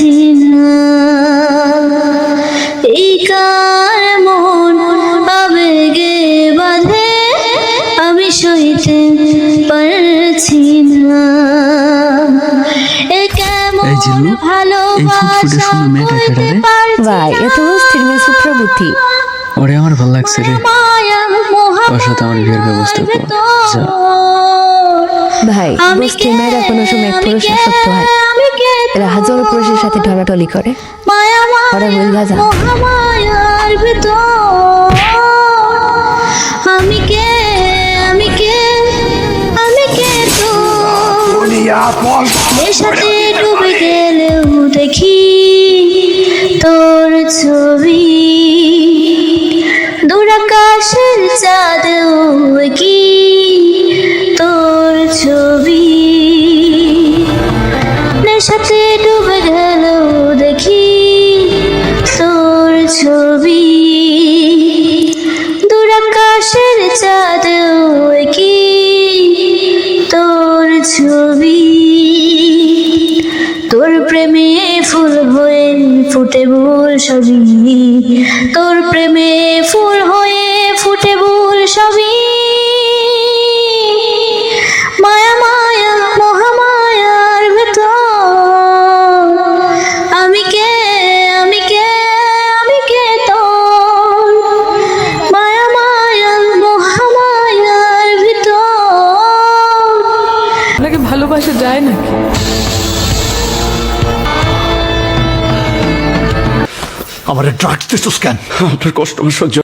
পারছি না। এই কার মন আবেগে বাঁধে, আমি সইতে পারছি না। এ কেমন এই জিল্লু, এই ফুটফুটে ভালোবাসা সুন্দর মেয়েটা বলতে কেডা রে? পারছি ভাই না। এত স্থির মেয়ে সুপ্রা বুদ্ধি। ওরে আমার ভালো লাগছে রে। মায়া ওর সাথে আমার বিয়ের ব্যবস্থা কর। যা। ভাই বস্তির মেয়েরা কোনো সময় এক পুরুষের সত্য হয়, এরা হাজারো পুরুষের সাথে ঢলাঢলি করে। ওরা বুঝা যা। মহামায়ার ভিতর আমি কে, আমি কে, আমি কে তো নেশাতে ডুবে গেলেও দেখি তোর ছবি, দূর আকাশের চাঁদেও কি তোর ছবি। নেশাতে ডুবে গেলেও দেখি তোর ছবি, দূর আকাশের চাঁদেও কি তোর ছবি। তোর প্রেমে ফুল হয়ে ফুটে ভুল সবই, তোর প্রেমে ফুল হয়ে ফুটে ভুল সবই। মায়া মায়া মহামায়ার ভেতর আমি কে, আমি কে, আমি কে তোর। মায়া মায়া মহামায়ার ভেতর। আপনাকে ভালোবাসা যায় নাকি? আমার ড্রাগস দিচ্ছিস কেন? আপনার কষ্ট আমার সহ্য